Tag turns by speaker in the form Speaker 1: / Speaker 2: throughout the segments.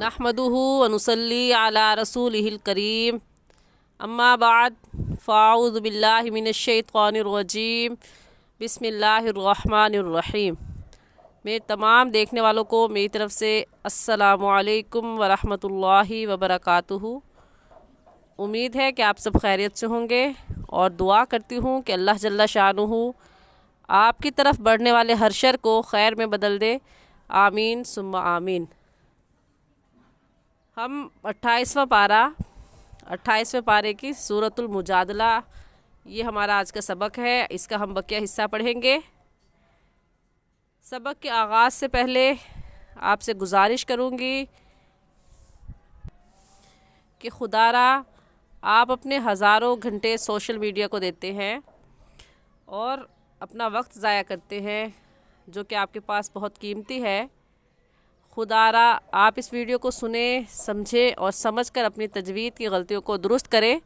Speaker 1: नहमदुहु व नुसल्ली अला रसूलिहिल करीम अम्मा बाद फ़ाऊज़ु बिल्लाहि मिनश्शैतानिर रजीम बिस्मिल्लाहिर रहमानिर रहीम। मेरे तमाम देखने वालों को मेरी तरफ़ से अस्सलामु अलैकुम व रहमतुल्लाहि व बरकातुहू। उम्मीद है कि आप सब खैरियत से होंगे और दुआ करती हूँ कि अल्लाह जल्ला शानुहु आपकी तरफ बढ़ने वाले हर शर को खैर में बदल दे। आमीन सुम्मा आमीन। हम 28वां पारे की सूरतुल मुजादला, ये हमारा आज का सबक है। इसका हम बकिया हिस्सा पढ़ेंगे। सबक के आगाज़ से पहले आपसे गुजारिश करूँगी कि खुदारा आप अपने हज़ारों घंटे सोशल मीडिया को देते हैं और अपना वक्त ज़ाया करते हैं, जो कि आपके पास बहुत कीमती है। खुदारा आप इस वीडियो को सुने, समझे और समझकर अपनी तजवीद की गलतियों को दुरुस्त करें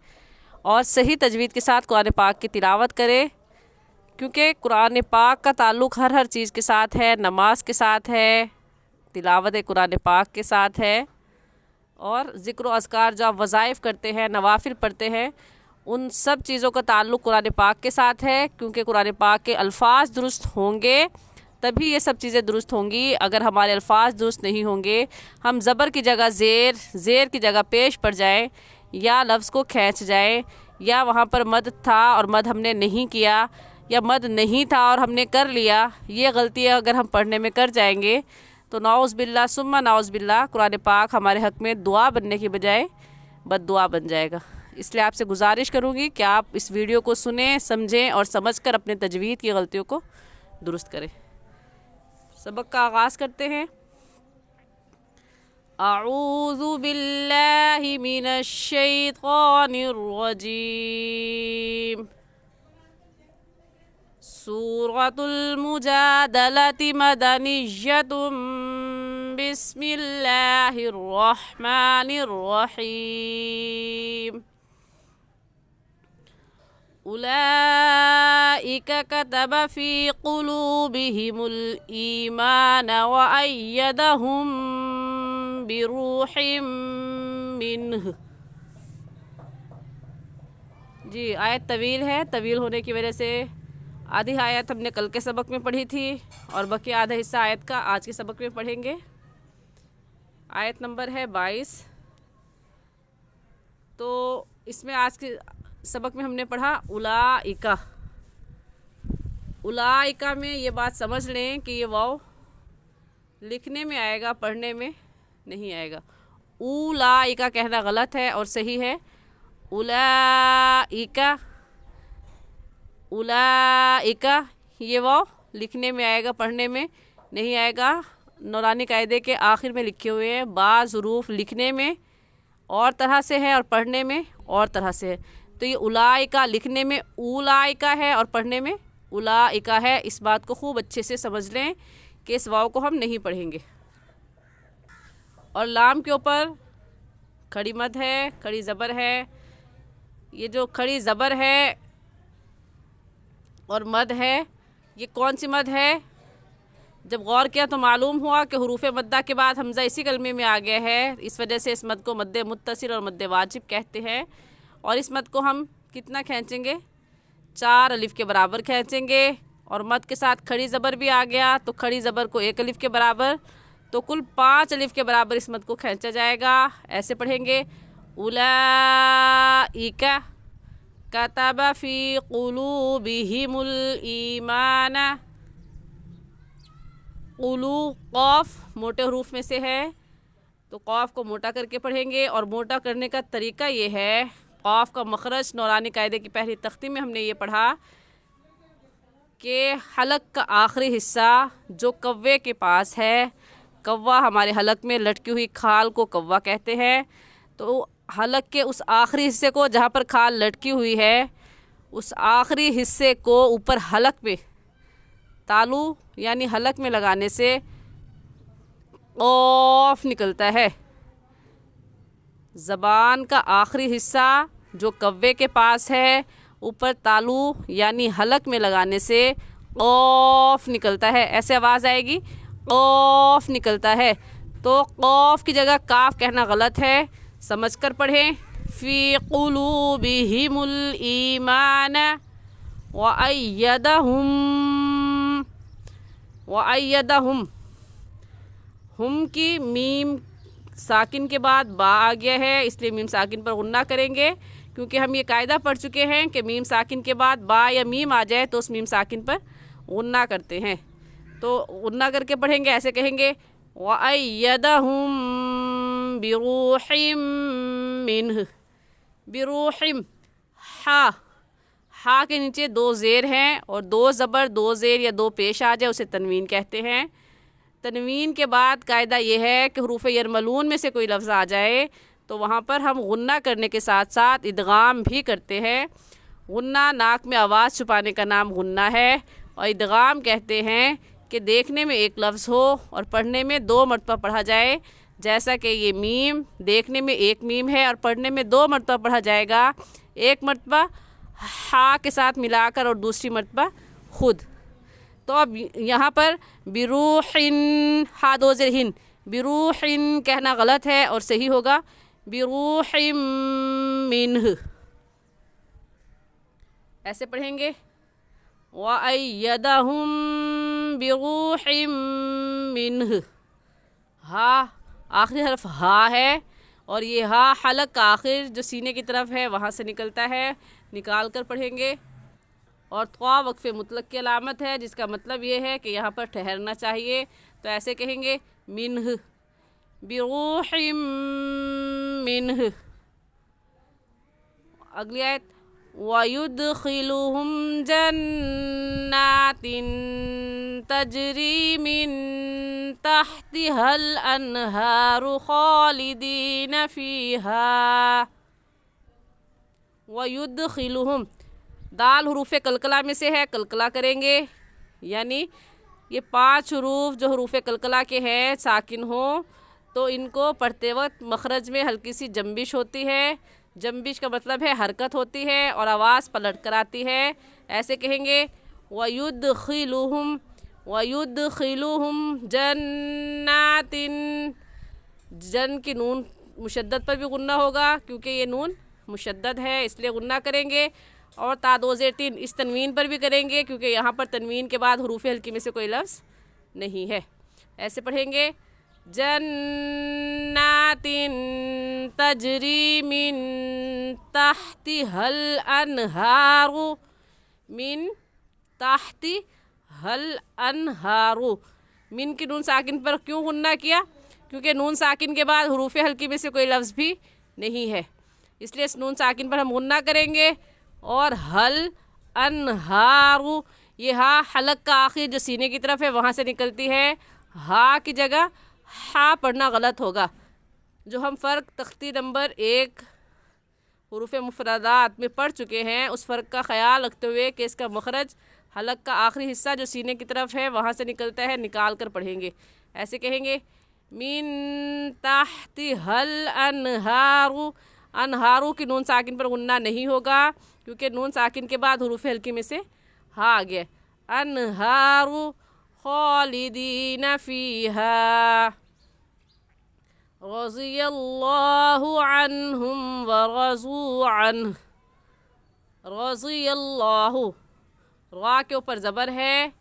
Speaker 1: और सही तजवीद के साथ कुरान पाक की तिलावत करें, क्योंकि कुरान पाक का ताल्लुक़ हर चीज़ के साथ है। नमाज के साथ है, तिलावत कुरान पाक के साथ है और ज़िक्र अज़कार जो आप वज़ाइफ़ करते हैं, नवाफिल पढ़ते हैं, उन सब चीज़ों का ताल्लुक़ कुरान पाक के साथ है। क्योंकि कुरान पाक के अल्फाज दुरुस्त होंगे तभी ये सब चीज़ें दुरुस्त होंगी। अगर हमारे अल्फाज दुरुस्त नहीं होंगे, हम ज़बर की जगह ज़ेर की जगह पेश पड़ जाए या लफ्ज़ को खींच जाए, या वहाँ पर मद था और मद हमने नहीं किया, या मद नहीं था और हमने कर लिया, ये गलतियाँ अगर हम पढ़ने में कर जाएंगे तो नाउज़ बिल्लाह सुम्मा नाउज़ बिल्लाह कुरान पाक हमारे हक़ में दुआ बनने की बजाय बद्दुआ बन जाएगा। इसलिए आपसे गुजारिश करूँगी कि आप इस वीडियो को सुने, समझें और समझकर अपने तजवीद की गलतियों को दुरुस्त करें। सबक का आगाज़ करते हैं। अऊज़ु बिल्लाहि मिनश्शैतानिर रजीम। सूरतुल मुजादलति मदनिय्यतुम बिस्मिल्लाहिर रहमानिर रहीम। उलाइका कतब फ़ी क़ुलूबिहिमुल ईमान व अय्यदहुम बिरूहिम मिन्हु। जी, आयत तवील है। तवील होने की वजह से आधी आयत हमने कल के सबक में पढ़ी थी और बाकी आधा हिस्सा आयत का आज के सबक में पढ़ेंगे। आयत नंबर है 22। तो इसमें आज के सबक में हमने पढ़ा उलाइका में ये बात समझ लें कि ये वाव लिखने में आएगा, पढ़ने में नहीं आएगा। उलाइका कहना गलत है और सही है उलाइका। ये वाव लिखने में आएगा, पढ़ने में नहीं आएगा। नौरानी कायदे के आखिर में लिखे हुए हैं। बाज़ हुरूफ लिखने में और तरह से है और पढ़ने में और तरह से है। तो ये उलाइका लिखने में उलाइका है और पढ़ने में उलाइका है। इस बात को खूब अच्छे से समझ लें कि इस वाव को हम नहीं पढ़ेंगे। और लाम के ऊपर खड़ी मद है, खड़ी ज़बर है। ये जो खड़ी ज़बर है और मद है, ये कौन सी मद है? जब गौर किया तो मालूम हुआ कि हुरूफ मद्दा के बाद हमज़ा इसी कलमे में आ गया है। इस वजह से इस मद को मद्दे मुत्तसिल और मद्दे वाजिब कहते हैं। और इस मद को हम कितना खींचेंगे? 4 अलिफ के बराबर खींचेंगे। और मद के साथ खड़ी ज़बर भी आ गया तो खड़ी ज़बर को 1 अलिफ के बराबर, तो कुल 5 अलिफ के बराबर इस मद को खींचा जाएगा। ऐसे पढ़ेंगे उलाइका कतब फ़ी क़ुलूबिहिमुल ईमान। क़ुलू क़ाफ मोटे हरूफ में से है तो क़ाफ को मोटा करके पढ़ेंगे। और मोटा करने का तरीका ये है, क़ाफ का मखरज नौरानी कायदे की पहली तख्ती में हमने ये पढ़ा कि हलक का आखिरी हिस्सा जो कव्वे के पास है, कव्वा हमारे हलक में लटकी हुई खाल को कव्वा कहते हैं। तो हलक के उस आखिरी हिस्से को जहाँ पर खाल लटकी हुई है, उस आखिरी हिस्से को ऊपर हलक में तालू यानी हलक में लगाने से क़ाफ निकलता है। ज़बान का आखिरी हिस्सा जो कव्वे के पास है, ऊपर तालू यानी हलक में लगाने से क़ाफ निकलता है। ऐसे आवाज़ आएगी क़ाफ निकलता है। तो क़ाफ की जगह काफ कहना गलत है, समझ कर पढ़ें। फ़ी क़ुलूबिहिमुल ईमान वअय्यदहुम हम की मीम साकिन के बाद बा आ गया है, इसलिए मीम साकिन पर गुन्ना करेंगे, क्योंकि हम ये कायदा पढ़ चुके हैं कि मीम साकिन के बाद बा या मीम आ जाए तो उस मीम साकिन पर गुन्ना करते हैं। तो गुन्ना करके पढ़ेंगे, ऐसे कहेंगे वअय्यदहुम बिरूहिम मिन्ह। बिरूहिम, हा के नीचे दो ज़ेर हैं और दो ज़बर दो ज़ेर या दो पेश आ जाए उसे तनवीन कहते हैं। तनवीन के बाद कायदा ये है कि हरूफ यरमलून में से कोई लफ्ज़ आ जाए तो वहाँ पर हम गुन्ना करने के साथ साथ इदगाम भी करते हैं। गुन्ना नाक में आवाज़ छुपाने का नाम गुन्ना है, और इदगाम कहते हैं कि देखने में एक लफ्ज़ हो और पढ़ने में दो मरतबा पढ़ा जाए। जैसा कि ये मीम देखने में एक मीम है और पढ़ने में दो मरतबा पढ़ा जाएगा, एक मरतबा हा के साथ मिलाकर और दूसरी मरतबा खुद। तो अब यहाँ पर बिरूहिन, हा दो ज़ेर हिन, बिरूहिन कहना गलत है और सही होगा बिरूहिम मिन्ह। ऐसे पढ़ेंगे वअय्यदहुम बिरूहिम मिन्ह। हा आखिरी हर्फ हा है और ये हा हलक का आखिर जो सीने की तरफ है वहाँ से निकलता है, निकाल कर पढ़ेंगे। और त्वा वक्फ़े मुतलक की अलामत है, जिसका मतलब ये है कि यहाँ पर ठहरना चाहिए। तो ऐसे कहेंगे मिन्ह, बिरूहिम मिन्ह। अगली आयत वयुदखिलुहुम जन्नातिन तजरी मिन तहतिहल अनहारु खालिदीन फीहा। वयुदखिलुहुम, दाल हुरूफ़े कलकला में से है, कलकला करेंगे, यानी ये 5 हुरूफ जो हुरूफ़े कलकला के हैं साकिन हो तो इनको पढ़ते वक्त मखरज में हल्की सी जंबिश होती है। जंबिश का मतलब है हरकत होती है और आवाज़ पलट कर आती है। ऐसे कहेंगे वयुदखिलुहुम, वयुदखिलुहुम जन्नातिन। जन की नून मुशद्दद पर भी गुन्ना होगा, क्योंकि ये नून मुशद्दद है इसलिए गुन्ना करेंगे। और ता दो ज़ेर तीन इस तनवीन पर भी करेंगे, क्योंकि यहाँ पर तनवीन के बाद हुरूफ़ हल्की में से कोई लफ्ज़ नहीं है। ऐसे पढ़ेंगे जन्नातिन तजरी मिन तहतिहल अनहारु, मिन तहतिहल अनहारु। मिन की नून साकिन पर क्यों गुन्ना किया? क्योंकि नून साकिन के बाद हुरूफ़ हल्की में से कोई लफ्ज़ भी नहीं है, इसलिए इस नून साकिन पर हम गुन्ना करेंगे। और हल अनहारु, ये हा हलक का आखिर जो सीने की तरफ है वहाँ से निकलती है। हा की जगह हा पढ़ना गलत होगा। जो हम फ़र्क तख्ती नंबर 1 हुरूफ़ मुफ़रदात में पढ़ चुके हैं, उस फ़र्क का ख्याल रखते हुए कि इसका मखरज हलक का आखिरी हिस्सा जो सीने की तरफ है वहाँ से निकलता है, निकाल कर पढ़ेंगे। ऐसे कहेंगे मिन तहतिहल अनहारु। अनहारू की नून साकिन पर गुन्ना नहीं होगा, क्योंकि नून साकिन के बाद हुरूफ़ हल्की में से हा आ गया। अनहारु खालिदीन फीहा रज़ियल्लाहु अन्हुम व रज़ू अन्ह। रज़ियल्लाहु, रा के ऊपर ज़बर है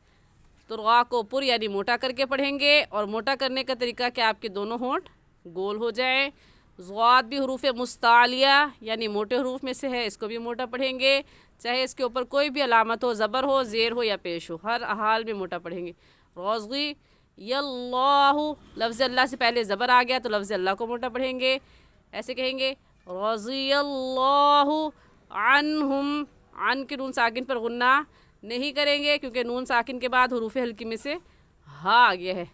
Speaker 1: तो रा को पुर यानी मोटा करके पढ़ेंगे। और मोटा करने का तरीका कि आपके दोनों होंठ गोल हो जाए। ज़ाद भी हुरूफ़ मुस्तालिया यानी मोटे हरूफ में से है, इसको भी मोटा पढ़ेंगे, चाहे इसके ऊपर कोई भी अलामत हो, ज़बर हो, ज़ेर हो या पेश हो, हर हाल में मोटा पढ़ेंगे। रज़ियल्लाहु, लफ्ज़ अल्लाह से पहले ज़बर आ गया तो लफ्ज़ अल्लाह को मोटा पढ़ेंगे। ऐसे कहेंगे रज़ियल्लाहु अन्हुम। अन की नून साकिन पर गुन्ना नहीं करेंगे, क्योंकि नून साकिन के बाद हुरूफ़ हल्की में से हा आ गया है।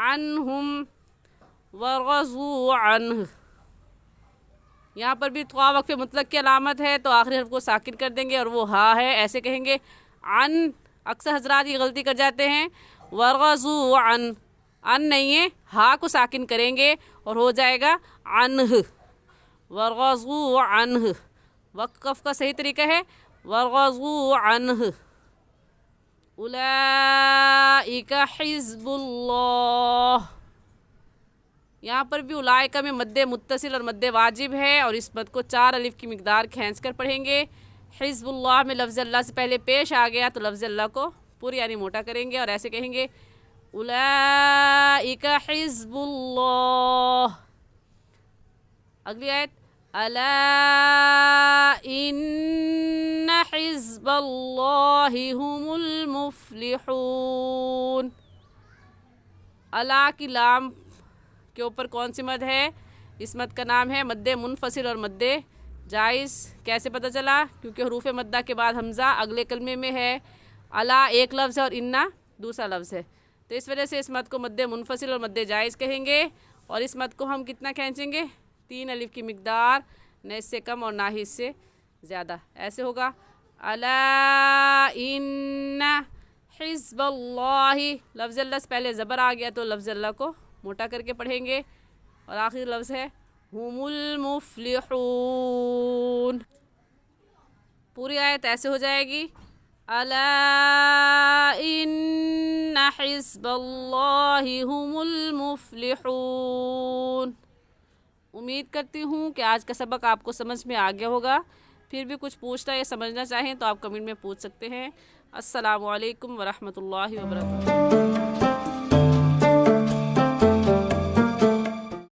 Speaker 1: अन्हुम व रज़ू अन्ह, यहाँ पर भी त्वा वक्फ़े मुतलक की अलामत है तो आखिरी हर्फ को साकिन कर देंगे और वो हा है। ऐसे कहेंगे अन। अक्सर हजरात ये गलती कर जाते हैं, वरगज़ू अन, अन नहीं है, हा को साकिन करेंगे और हो जाएगा अनह, वरगज़ू अनह। वक़्फ़ का सही तरीका है वरगज़ू अनह। उलाइका हिज़्बुल्लाह, यहाँ पर भी उलाइका में मद्दे मुत्तसिल और मद्दे वाजिब है और इस मद को 4 अलिफ की मिकदार खींच कर पढ़ेंगे। हिज़्बुल्लाह में लफ्ज़ अल्लाह से पहले पेश आ गया तो लफ्ज़ अल्लाह को पूरी यानी मोटा करेंगे और ऐसे कहेंगे उलाइका हिज़्बुल्लाह। अगली आयत अला इन्ना हिज़्बल्लाहि हुमुल मुफ्लिहून। अला की लाम के ऊपर कौन सी मद है? इस मद का नाम है मद्दे मुनफसिल और मद्दे जायज़। कैसे पता चला? क्योंकि हरूफ मद्दा के बाद हमज़ा अगले कलमे में है। अला एक लफ्ज़ है और इन्ना दूसरा लफ्ज़ है, तो इस वजह से इस मद को मद्दे मुनफसिल और मद्दे जायज़ कहेंगे। और इस मद को हम कितना खींचेंगे? 3 अलिफ की मिकदार, न इससे कम और ना ही इससे ज़्यादा। ऐसे होगा अला इन्ना हिज़्बल्लाहि, लफ्ज़ अल्लाह से पहले ज़बर आ गया तो लफ्ज़ अल्लाह को मोटा करके पढ़ेंगे और आखिरी लफ्ज़ है हुमुल मुफ्लिहून। पूरी आयत ऐसे हो जाएगी अला इन्ना हिज़्बल्लाहि हुमुल मुफ्लिहून। उम्मीद करती हूँ कि आज का सबक आपको समझ में आ गया होगा। फिर भी कुछ पूछना या समझना चाहें तो आप कमेंट में पूछ सकते हैं। अस्सलामु अलैकुम वरहमतुल्लाहि वबरकातुहू।